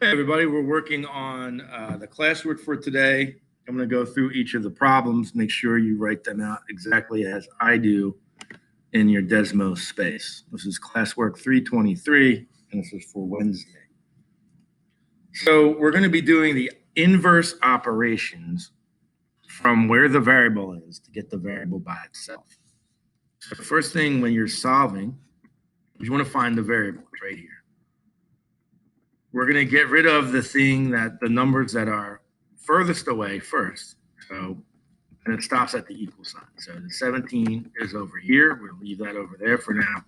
Hey, everybody, we're working on the classwork for today. I'm going to go through each of the problems, make sure you write them out exactly as I do in your Desmos space. This is classwork 323, and this is for Wednesday. So we're going to be doing the inverse operations from where the variable is to get the variable by itself. So the first thing when you're solving, you want to find the variable right here. We're going to get rid of the numbers that are furthest away first. So, and it stops at the equal sign. So the 17 is over here. We'll leave that over there for now.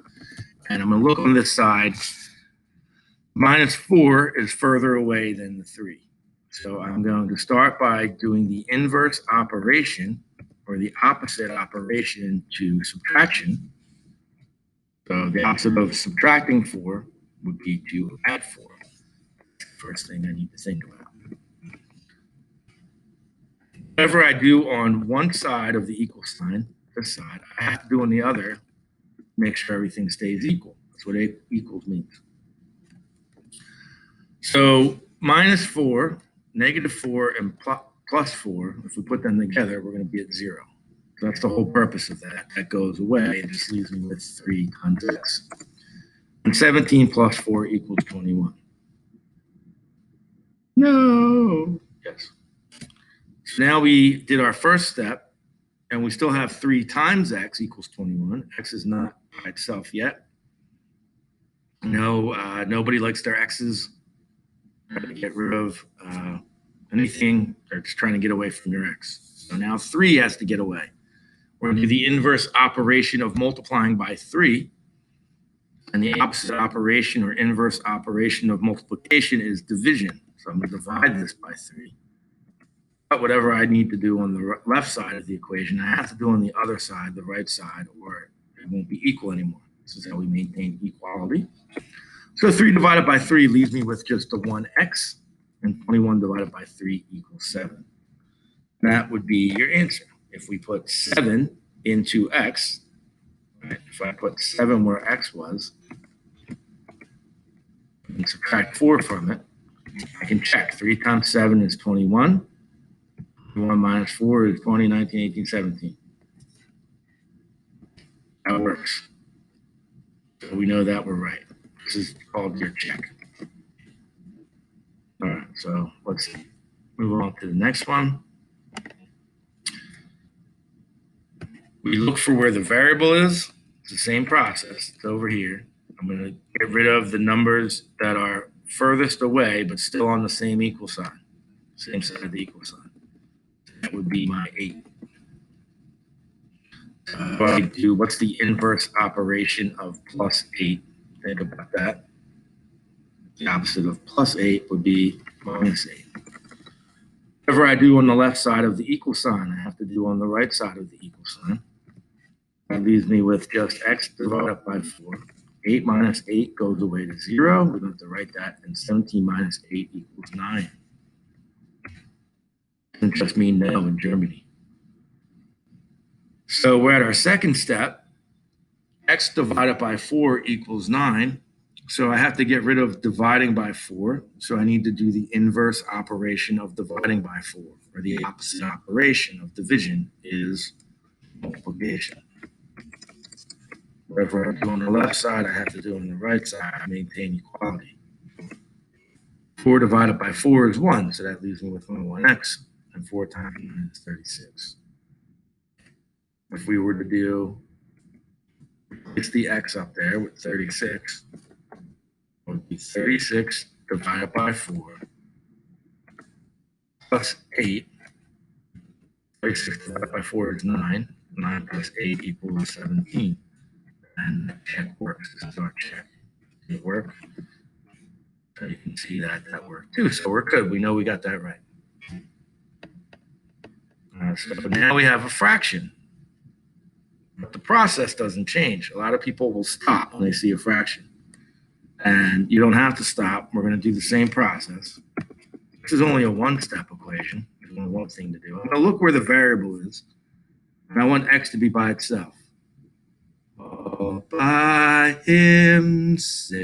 And I'm going to look on this side. -4 is further away than the 3. So I'm going to start by doing the inverse operation or the opposite operation to subtraction. So the opposite of subtracting 4 would be to add 4. First thing I need to think about. Whatever I do on one side of the equal sign, this side, I have to do on the other, make sure everything stays equal. That's what equals means. So -4, -4, and +4, if we put them together, we're going to be at 0. So that's the whole purpose of that. That goes away and just leaves me with 3 times x. And 17 plus 4 equals 21. No. Yes. So now we did our first step, and we still have 3 times x equals 21. X is not by itself yet. No, nobody likes their x's. Try to get rid of anything. They're just trying to get away from your x. So now 3 has to get away. We're going to do the inverse operation of multiplying by 3. And the opposite operation or inverse operation of multiplication is division. So I'm going to divide this by 3. But whatever I need to do on the left side of the equation, I have to do on the other side, the right side, or it won't be equal anymore. This is how we maintain equality. So 3 divided by 3 leaves me with just the 1x, and 21 divided by 3 equals 7. That would be your answer. If we put 7 into x, right, if I put 7 where x was, and subtract 4 from it, I can check. 3 times 7 is 21. 1 minus 4 is 20, 19, 18, 17. That works. So we know that we're right. This is called your check. All right, so let's move on to the next one. We look for where the variable is. It's the same process. It's over here. I'm going to get rid of the numbers that are furthest away, but still on the same equal sign, same side of the equal sign. That would be my 8. What's the inverse operation of +8? Think about that. The opposite of +8 would be -8. Whatever I do on the left side of the equal sign, I have to do on the right side of the equal sign. That leaves me with just x divided by 4. 8 minus 8 goes away to 0. We're going to have to write that, and 17 minus 8 equals 9. Doesn't just mean no in Germany. So we're at our second step. X divided by 4 equals 9. So I have to get rid of dividing by 4. So I need to do the inverse operation of dividing by 4, or the opposite operation of division is multiplication. Whatever I do on the left side, I have to do on the right side. I maintain equality. 4 divided by 4 is 1, so that leaves me with 1x, and 4 times 9 is 36. If we were to do, it's the x up there with 36, it would be 36 divided by 4 plus 8. 36 divided by 4 is 9. 9 plus 8 equals 17. And that check works. This is our check. Did it work? So you can see that worked too. So we're good. We know we got that right. So now we have a fraction. But the process doesn't change. A lot of people will stop when they see a fraction. And you don't have to stop. We're going to do the same process. This is only a one-step equation. There's only one thing to do. I'm going to look where the variable is. And I want x to be by itself. All by himself.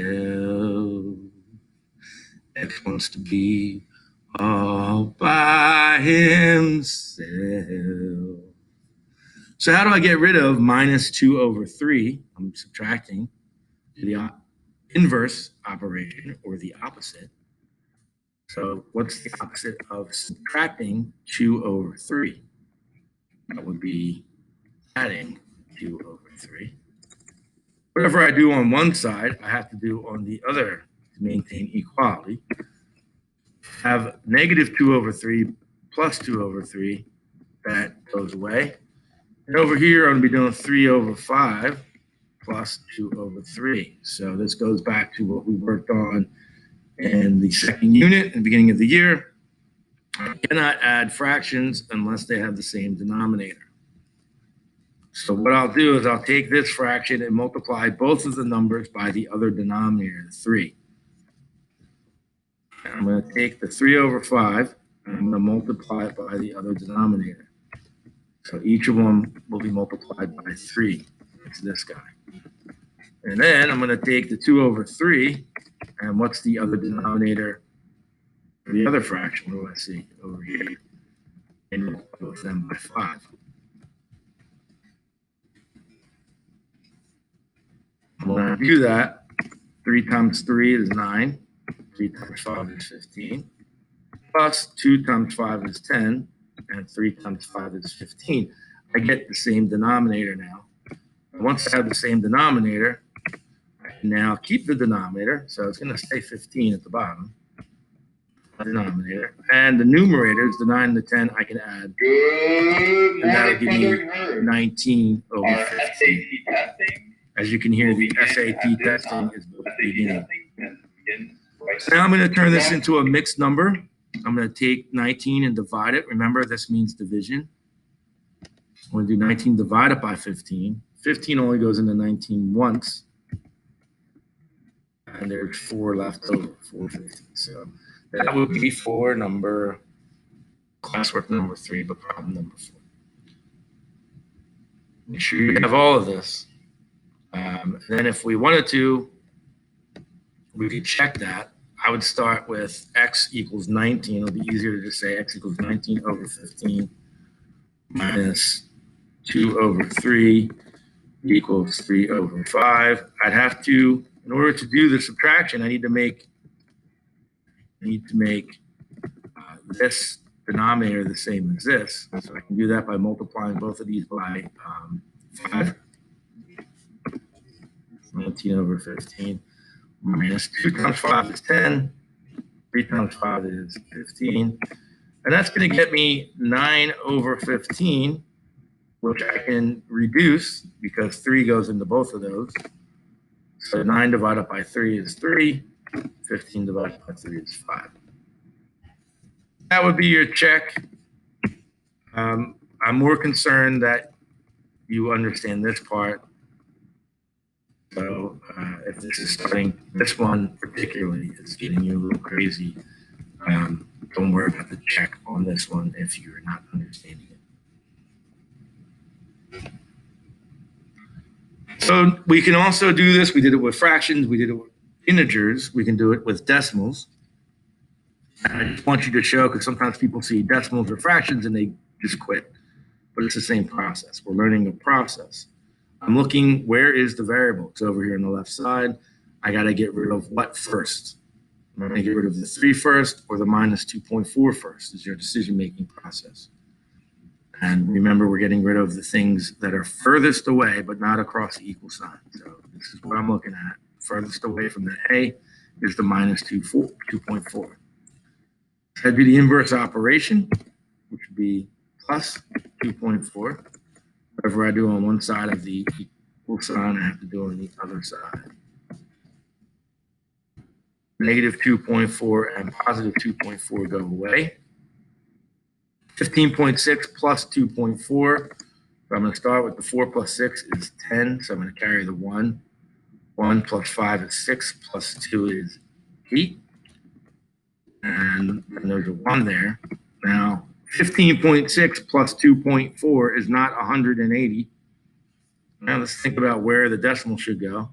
X wants to be all by himself. So how do I get rid of minus 2 over 3? I'm subtracting to the inverse operation, or the opposite. So what's the opposite of subtracting 2 over 3? That would be adding 2 over 3. Whatever I do on one side, I have to do on the other to maintain equality. Have negative 2 over 3 plus 2 over 3. That goes away. And over here, I'm going to be doing 3 over 5 plus 2 over 3. So this goes back to what we worked on in the second unit in the beginning of the year. I cannot add fractions unless they have the same denominator. So what I'll do is I'll take this fraction and multiply both of the numbers by the other denominator, 3. And I'm going to take the 3 over 5, and I'm going to multiply it by the other denominator. So each of them will be multiplied by 3. It's this guy. And then I'm going to take the 2 over 3, and what's the other denominator for the other fraction? What do I see over here? And multiply them by 5. When I do that, 3 times 3 is 9. 3 times 5 is 15. Plus 2 times 5 is 10. And 3 times 5 is 15. I get the same denominator now. And once I have the same denominator, I can now keep the denominator. So it's going to stay 15 at the bottom. Denominator. And the numerators, the 9 and the 10, I can add. And that'll give me 19 over 15. As you can hear, the SAT testing is beginning. So now I'm going to turn this into a mixed number. I'm going to take 19 and divide it. Remember, this means division. I'm going to do 19 divided by 15. 15 only goes into 19 once. And there's 4 left over, 4 15. So that would be for classwork number 3, but problem number 4. Make sure you have all of this. Then if we wanted to, we could check that. I would start with x equals 19. It'll be easier to just say x equals 19 over 15 minus 2 over 3 equals 3 over 5. I'd have to, in order to do the subtraction, I need to make this denominator the same as this. So I can do that by multiplying both of these by 5. 19 over 15 minus 2 times 5 is 10. 3 times 5 is 15. And that's going to get me 9 over 15, which I can reduce because 3 goes into both of those. So 9 divided by 3 is 3. 15 divided by 3 is 5. That would be your check. I'm more concerned that you understand this part. So if this is starting, this one particularly is getting you a little crazy, don't worry about the check on this one if you're not understanding it. So we can also do this. We did it with fractions. We did it with integers. We can do it with decimals. I just want you to show, because sometimes people see decimals or fractions and they just quit. But it's the same process. We're learning a process. I'm looking, where is the variable? It's over here on the left side. I got to get rid of what first? I'm going to get rid of the 3 first or the minus 2.4 first is your decision-making process. And remember, we're getting rid of the things that are furthest away, but not across the equal sign. So this is what I'm looking at. Furthest away from the A is the minus 2.4. So that'd be the inverse operation, which would be plus 2.4. Whatever I do on one side of the equal sign, I have to do on the other side. Negative 2.4 and positive 2.4 go away. 15.6 plus 2.4. So I'm going to start with the 4 plus 6 is 10. So I'm going to carry the 1. 1 plus 5 is 6 plus 2 is 8. And there's a 1 there. Now, 15.6 plus 2.4 is not 180. Now let's think about where the decimal should go.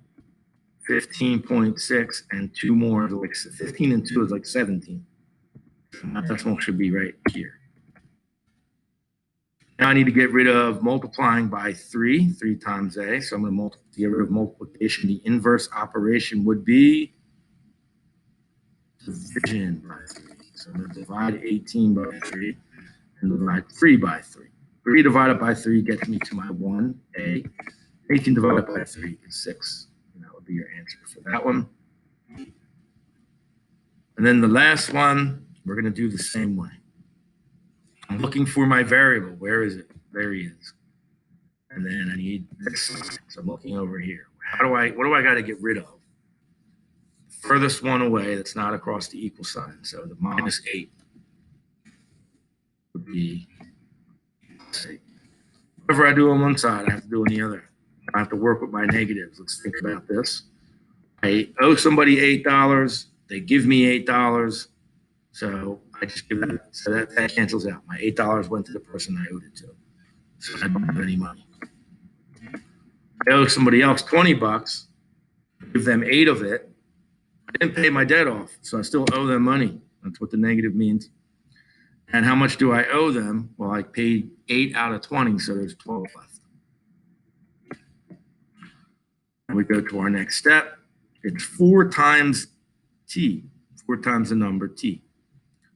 15.6, and two more, like 15 and 2 is like 17. That decimal should be right here. Now I need to get rid of multiplying by 3 times a. So I'm going to get rid of multiplication. The inverse operation would be division by 3. So I'm going to divide 18 by 3 and divide 3 by 3. 3 divided by 3 gets me to my 1a. 18 divided by 3 is 6. And that would be your answer for that one. And then the last one, we're going to do the same way. I'm looking for my variable. Where is it? There he is. And then I need this side. So I'm looking over here. What do I got to get rid of? The furthest one away that's not across the equal sign. So the minus 8 would be, let's see. Whatever I do on one side, I have to do on the other. I have to work with my negatives. Let's think about this. I owe somebody $8. They give me $8. So I just give that. So that cancels out. My $8 went to the person I owed it to. So I don't have any money. I owe somebody else $20. Give them 8 of it. I didn't pay my debt off, so I still owe them money. That's what the negative means. And how much do I owe them? Well, I paid 8 out of 20, so there's 12 left. And we go to our next step. It's 4 times t, 4 times the number t.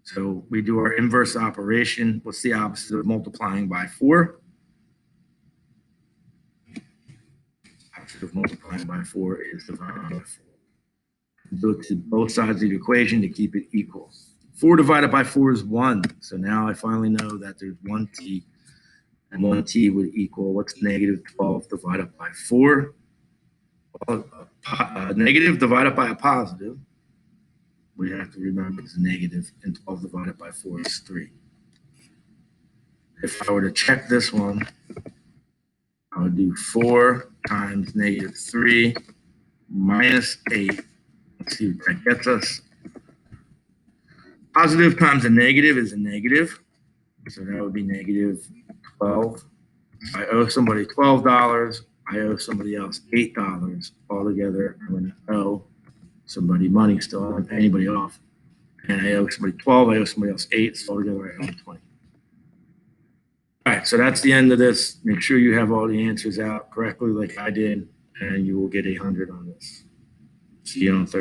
So we do our inverse operation. What's the opposite of multiplying by 4? Opposite of multiplying by 4 is dividing by 4. Go to both sides of the equation to keep it equal. 4 divided by 4 is 1. So now I finally know that there's 1t, and 1t would equal, what's negative 12 divided by 4? Well, negative divided by a positive, we have to remember it's a negative, and 12 divided by 4 is 3. If I were to check this one, I would do 4 times negative 3 minus 8. Let's see what that gets us. Positive times a negative is a negative. So that would be negative 12. I owe somebody $12. I owe somebody else $8. Altogether, I'm going to owe somebody money still. I don't pay anybody off. And I owe somebody 12. I owe somebody else 8. So altogether, I owe 20. All right, so that's the end of this. Make sure you have all the answers out correctly like I did, and you will get 100 on this. See you on Thursday.